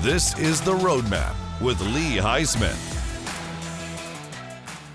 This is The Roadmap with Lee Heisman.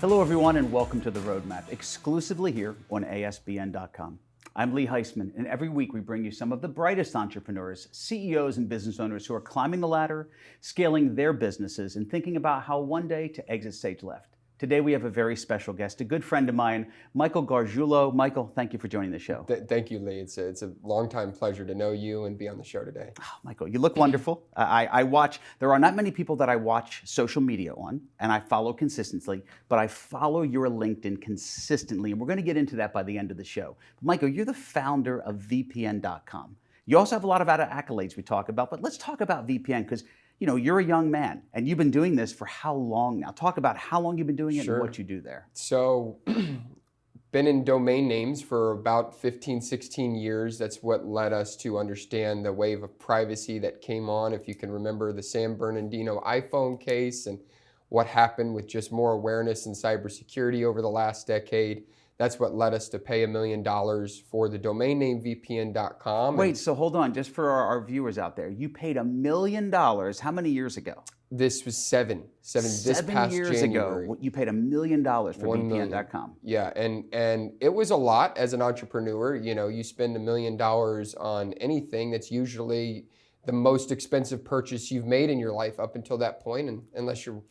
Hello, everyone, and welcome to The Roadmap, exclusively here on ASBN.com. I'm Lee Heisman, and every week we bring you some of the brightest entrepreneurs, CEOs, and business owners who are climbing the ladder, scaling their businesses, and thinking about how one day to exit stage left. Today we have a very special guest, a good friend of mine, Michael Gargiulo. Michael, thank you for joining the show. Thank you, Lee. It's a long-time pleasure to know you and be on the show today. Oh, Michael, you look wonderful. I watch, there are not many people that I watch social media on, and I follow consistently, but I follow your LinkedIn consistently, and we're going to get into that by the end of the show. But Michael, you're the founder of VPN.com. You also have a lot of other accolades we talk about, but let's talk about VPN because you're a young man and you've been doing this for how long now? Talk about how long you've been doing it. Sure. And what you do there. So, been in domain names for about 15, 16 years. That's what led us to understand the wave of privacy that came on. If you can remember the San Bernardino iPhone case and what happened with just more awareness in cybersecurity over the last decade. That's what led us to pay $1 million for the domain name VPN.com. Wait, so hold on, just for our viewers out there. You paid $1 million, how many years ago? This was seven this past years January. Ago, you paid $1 million for VPN.com. Yeah, and it was a lot as an entrepreneur. You spend $1 million on anything that's usually the most expensive purchase you've made in your life up until that point, and unless you're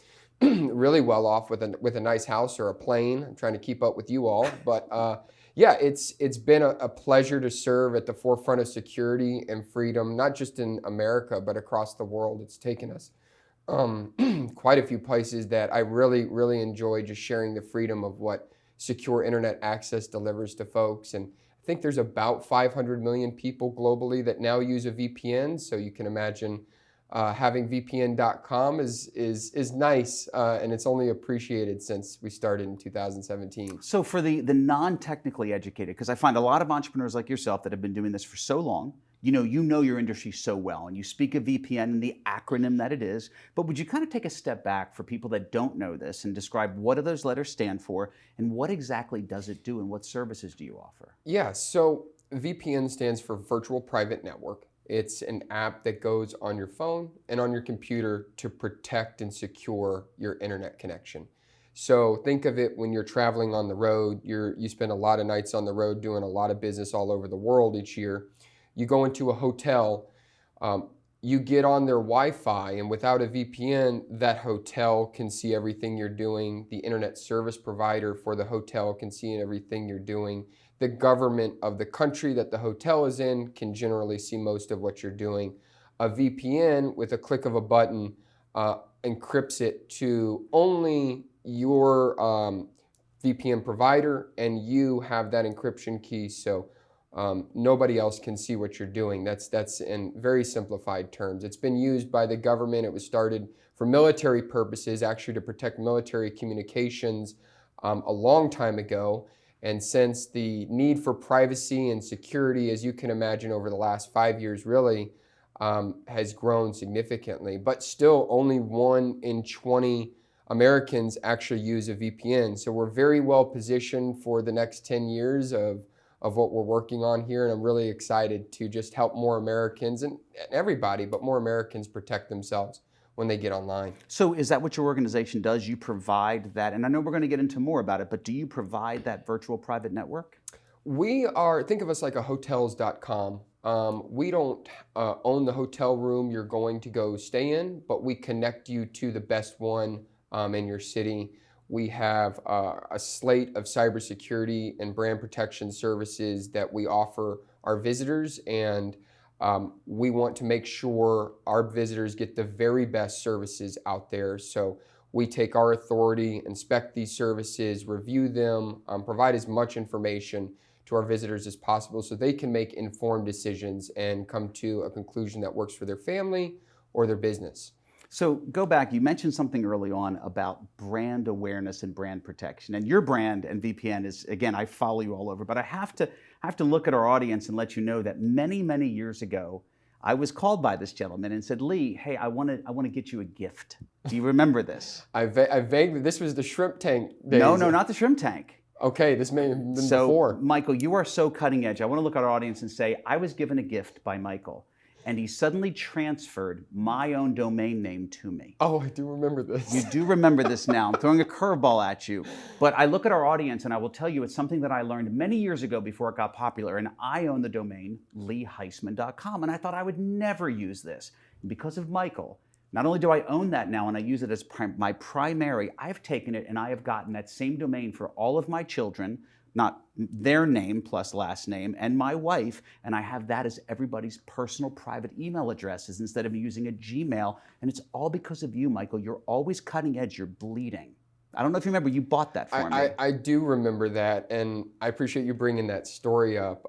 really well off with a nice house or a plane. I'm trying to keep up with you all, but yeah, it's been a pleasure to serve at the forefront of security and freedom, not just in America but across the world. It's taken us quite a few places that I really enjoy just sharing the freedom of what secure internet access delivers to folks. And I think there's about 500 million people globally that now use a VPN, so you can imagine. Having VPN.com is nice, and it's only appreciated since we started in 2017. So for the non-technically educated, because I find a lot of entrepreneurs like yourself that have been doing this for so long, you know your industry so well, and you speak of VPN and the acronym that it is, but would you kind of take a step back for people that don't know this and describe what do those letters stand for, and what exactly does it do, and what services do you offer? Yeah, so VPN stands for Virtual Private Network. It's an app that goes on your phone and on your computer to protect and secure your internet connection. So think of it when you're traveling on the road, you spend a lot of nights on the road doing a lot of business all over the world each year. You go into a hotel, you get on their Wi-Fi, and without a VPN, that hotel can see everything you're doing. The internet service provider for the hotel can see everything you're doing. The government of the country that the hotel is in can generally see most of what you're doing. A VPN, with a click of a button, encrypts it to only your VPN provider, and you have that encryption key, so nobody else can see what you're doing. That's in very simplified terms. It's been used by the government. It was started for military purposes, actually to protect military communications a long time ago. And since the need for privacy and security, as you can imagine, over the last 5 years really has grown significantly, but still only 1 in 20 Americans actually use a VPN. So we're very well positioned for the next 10 years of what we're working on here. And I'm really excited to just help more Americans and everybody, but more Americans protect themselves when they get online. So is that what your organization does? You provide that, and I know we're going to get into more about it, but do you provide that virtual private network? We think of us like a hotels.com. We don't own the hotel room you're going to go stay in, but we connect you to the best one in your city. We have a slate of cybersecurity and brand protection services that we offer our visitors, and we want to make sure our visitors get the very best services out there. So we take our authority, inspect these services, review them, provide as much information to our visitors as possible so they can make informed decisions and come to a conclusion that works for their family or their business. So go back, you mentioned something early on about brand awareness and brand protection. And your brand and VPN is, again, I follow you all over, but I have to look at our audience and let you know that many years ago, I was called by this gentleman and said, Lee, hey, I want to get you a gift. Do you remember this? I vaguely, this was the shrimp tank days. No, not the shrimp tank. Okay, this may have been before. Michael, you are so cutting edge. I want to look at our audience and say, I was given a gift by Michael. and he suddenly transferred my own domain name to me. Oh, I do remember this. You do remember this now. I'm throwing a curveball at you. But I look at our audience and I will tell you it's something that I learned many years ago before it got popular. And I own the domain leeheisman.com. And I thought I would never use this. And because of Michael, not only do I own that now and I use it as my primary, I've taken it and I have gotten that same domain for all of my children, not their name plus last name, and my wife, and I have that as everybody's personal private email addresses instead of using a Gmail, and it's all because of you, Michael. You're always cutting edge, you're bleeding. I don't know if you remember, you bought that for me. I do remember that, and I appreciate you bringing that story up.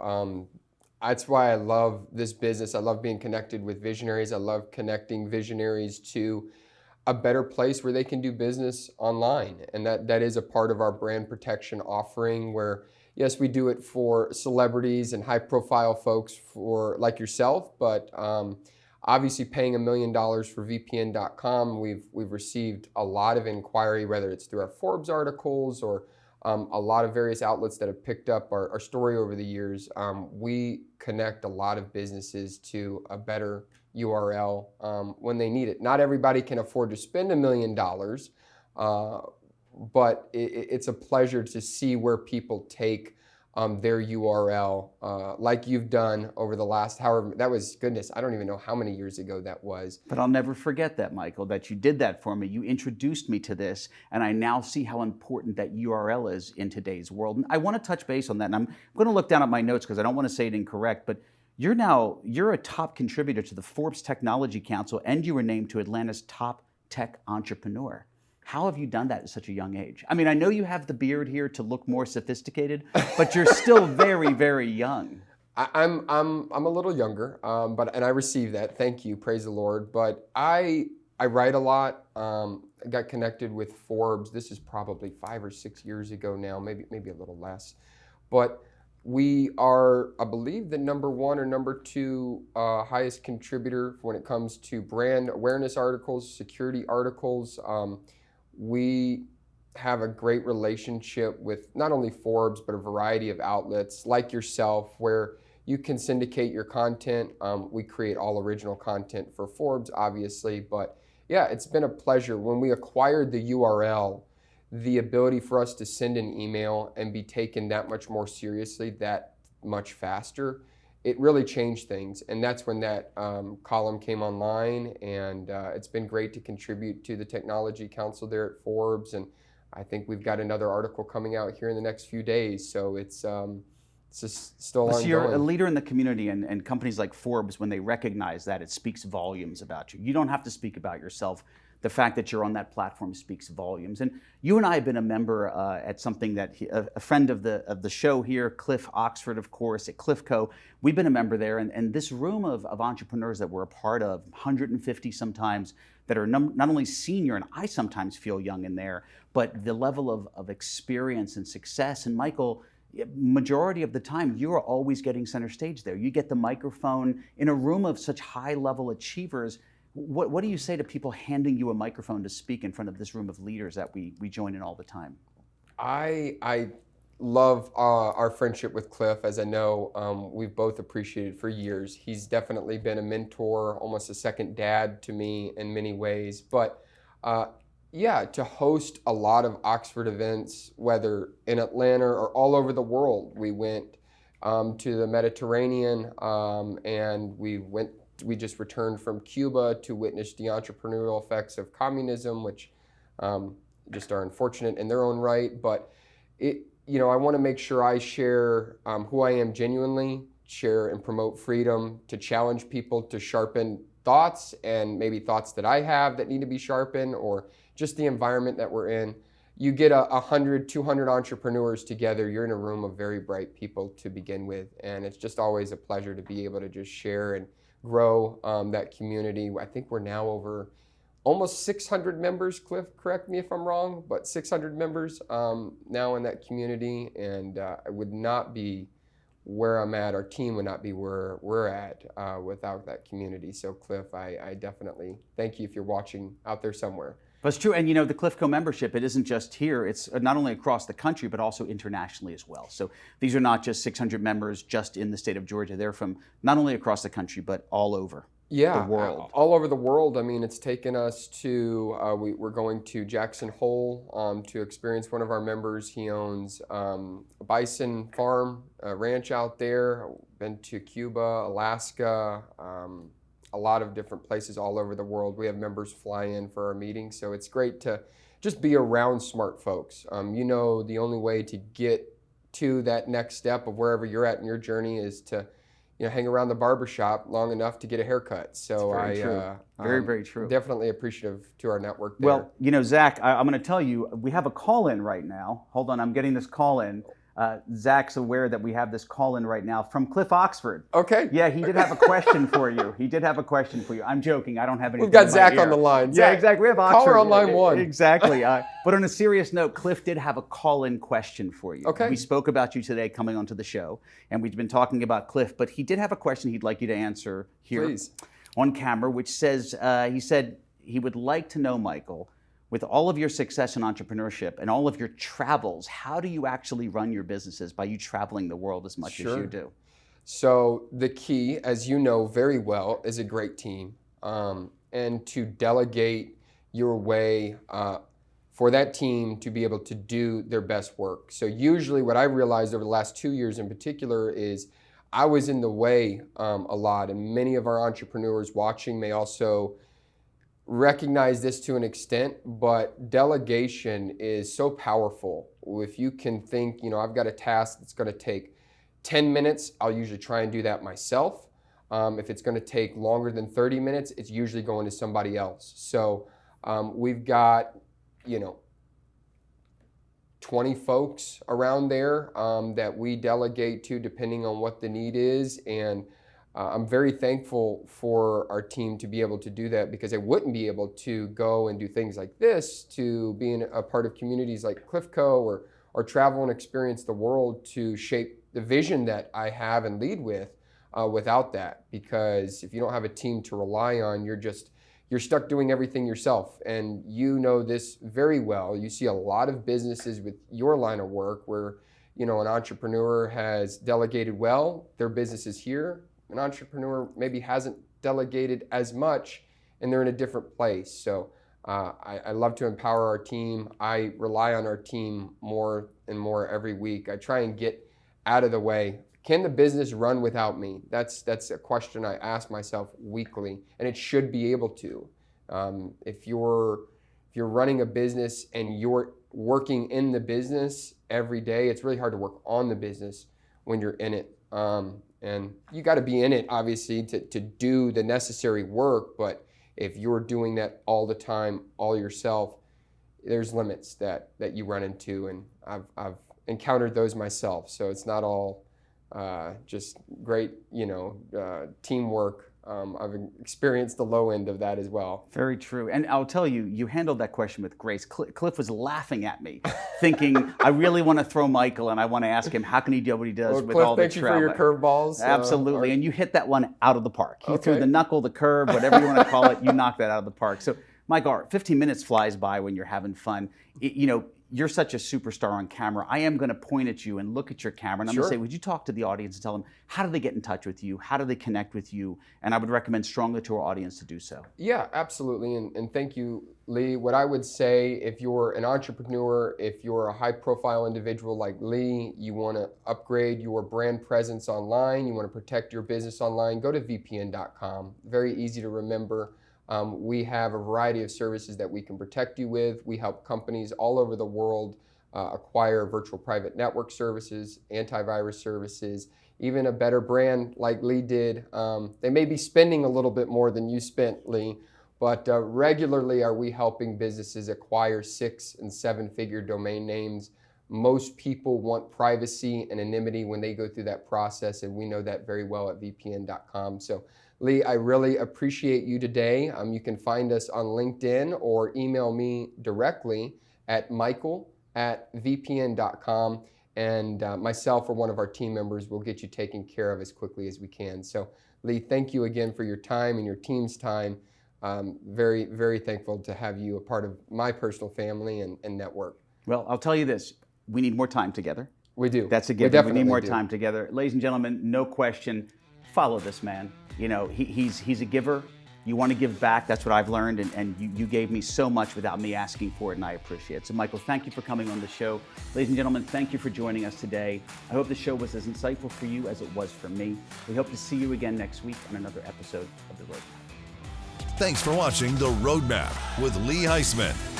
That's why I love this business. I love being connected with visionaries. I love connecting visionaries to a better place where they can do business online. And that is a part of our brand protection offering where, yes, we do it for celebrities and high profile folks for like yourself, but obviously paying $1 million for VPN.com, we've received a lot of inquiry, whether it's through our Forbes articles or a lot of various outlets that have picked up our story over the years. We connect a lot of businesses to a better URL when they need it. Not everybody can afford to spend $1 million, but it's a pleasure to see where people take their URL, like you've done over the last, however, that was, goodness, I don't even know how many years ago that was. But I'll never forget that, Michael, that you did that for me. You introduced me to this, and I now see how important that URL is in today's world. And I want to touch base on that, and I'm going to look down at my notes because I don't want to say it incorrect, but you're a top contributor to the Forbes Technology Council, and you were named to Atlanta's top tech entrepreneur. How have you done that at such a young age? I mean, I know you have the beard here to look more sophisticated, but you're still very, very young. I'm a little younger, and I receive that. Thank you, praise the Lord. But I write a lot. I got connected with Forbes. This is probably 5 or 6 years ago now, maybe a little less. But we are, I believe, the number 1 or number 2 highest contributor when it comes to brand awareness articles, security articles. We have a great relationship with not only Forbes, but a variety of outlets like yourself where you can syndicate your content. We create all original content for Forbes, obviously, but yeah, it's been a pleasure. When we acquired the URL, the ability for us to send an email and be taken that much more seriously, that much faster, it really changed things. And that's when that column came online, and it's been great to contribute to the Technology Council there at Forbes. And I think we've got another article coming out here in the next few days. So it's just still ongoing. So you're a leader in the community, and companies like Forbes, when they recognize that, it speaks volumes about you. You don't have to speak about yourself. The fact that you're on that platform speaks volumes. And you and I have been a member at something that a friend of the show here, Cliff Oxford, of course, at Cliffco. We've been a member there, and this room of entrepreneurs that we're a part of, 150 sometimes, that are not only senior, and I sometimes feel young in there, but the level of experience and success. And Michael, majority of the time, you are always getting center stage there. You get the microphone in a room of such high-level achievers. What do you say to people handing you a microphone to speak in front of this room of leaders that we join in all the time? I love our friendship with Cliff, as I know we've both appreciated for years. He's definitely been a mentor, almost a second dad to me in many ways. But yeah, to host a lot of Oxford events, whether in Atlanta or all over the world. We went to the Mediterranean and we just returned from Cuba to witness the entrepreneurial effects of communism, which just are unfortunate in their own right. But I want to make sure I share who I am genuinely, share and promote freedom, to challenge people to sharpen thoughts and maybe thoughts that I have that need to be sharpened, or just the environment that we're in. You get 100, 200 entrepreneurs together, you're in a room of very bright people to begin with. And it's just always a pleasure to be able to just share and grow that community. I think we're now over almost 600 members, Cliff, correct me if I'm wrong, but 600 members now in that community. And I would not be where I'm at, our team would not be where we're at without that community. So Cliff, I definitely thank you if you're watching out there somewhere. But it's true, and the Cliffco membership, it isn't just here, it's not only across the country, but also internationally as well. So these are not just 600 members just in the state of Georgia, they're from not only across the country, but all over. the world. All over the world. I mean, it's taken us to, we're going to Jackson Hole to experience one of our members. He owns a bison farm, a ranch out there. Been to Cuba, Alaska, a lot of different places all over the world. We have members fly in for our meetings, so it's great to just be around smart folks. You know, the only way to get to that next step of wherever you're at in your journey is to, you know, hang around the barbershop long enough to get a haircut. So very true. Very true. Definitely appreciative to our network there. Well, you know, Zach, I'm going to tell you, we have a call in right now. Hold on, I'm getting this call in. Zach's aware that we have this call in right now from Cliff Oxford. Okay. Yeah, he did have a question for you. He did have a question for you. I'm joking. I don't have anything. We've got in my Zach ear. on the line. Yeah, Zach, exactly. We have Oxford. caller on line one. Exactly. But on a serious note, Cliff did have a call-in question for you. Okay. We spoke about you today coming onto the show, and we've been talking about Cliff, but he did have a question he'd like you to answer here Please. on camera, which says, he said he would like to know, Michael, with all of your success in entrepreneurship and all of your travels, how do you actually run your businesses by you traveling the world as much as you do? So the key, as you know very well, is a great team, and to delegate your way for that team to be able to do their best work. So usually what I realized over the last 2 years in particular is I was in the way a lot, and many of our entrepreneurs watching may also recognize this to an extent, but delegation is so powerful. If you can think, you know, I've got a task that's going to take 10 minutes, I'll usually try and do that myself. If it's going to take longer than 30 minutes, it's usually going to somebody else. So we've got, you know, 20 folks around there that we delegate to depending on what the need is. And I'm very thankful for our team to be able to do that, because I wouldn't be able to go and do things like this, to being a part of communities like Cliffco or travel and experience the world to shape the vision that I have and lead with without that. Because if you don't have a team to rely on, you're stuck doing everything yourself. And you know this very well. You see a lot of businesses with your line of work where, you know, an entrepreneur has delegated well, their business is here. An entrepreneur maybe hasn't delegated as much and they're in a different place. So I love to empower our team. I rely on our team more and more every week. I try and get out of the way. Can the business run without me? That's a question I ask myself weekly, and it should be able to. If you're running a business and you're working in the business every day, it's really hard to work on the business when you're in it. And you got to be in it, obviously, to do the necessary work. But if you're doing that all the time, all yourself, there's limits that you run into. And I've encountered those myself. So it's not all just great, you know, teamwork. I've experienced the low end of that as well. Very true. And I'll tell you, you handled that question with grace. Cliff was laughing at me, thinking, I really want to throw Michael and I want to ask him, how can he do what he does with Cliff, all the thank you travel? for your curveballs. Absolutely. And you hit that one out of the park. You threw Okay. the knuckle, the curve, whatever you want to call it, you knocked that out of the park. So, Michael, 15 minutes flies by when you're having fun. You know, you're such a superstar on camera. I am going to point at you and look at your camera, and I'm going to say, would you talk to the audience and tell them, how do they get in touch with you? How do they connect with you? And I would recommend strongly to our audience to do so. Yeah, absolutely. And thank you, Lee. What I would say, if you're an entrepreneur, if you're a high-profile individual like Lee, you want to upgrade your brand presence online, you want to protect your business online, go to vpn.com. Very easy to remember. We have a variety of services that we can protect you with. We help companies all over the world acquire virtual private network services, antivirus services, even a better brand like Lee did. They may be spending a little bit more than you spent, Lee, but regularly are we helping businesses acquire 6- and 7-figure domain names. Most people want privacy and anonymity when they go through that process, and we know that very well at vpn.com. So Lee, I really appreciate you today. You can find us on LinkedIn or email me directly at michael@vpn.com, and myself or one of our team members will get you taken care of as quickly as we can. So Lee, thank you again for your time and your team's time. Very, very thankful to have you a part of my personal family and network. Well, I'll tell you this, we need more time together. We do. That's a given. We need more time together. Ladies and gentlemen, no question, follow this man. You know, he's a giver. You want to give back. That's what I've learned, and you gave me so much without me asking for it, and I appreciate it. So, Michael, thank you for coming on the show. Ladies and gentlemen, thank you for joining us today. I hope the show was as insightful for you as it was for me. We hope to see you again next week on another episode of The Roadmap. Thanks for watching The Roadmap with Lee Heisman.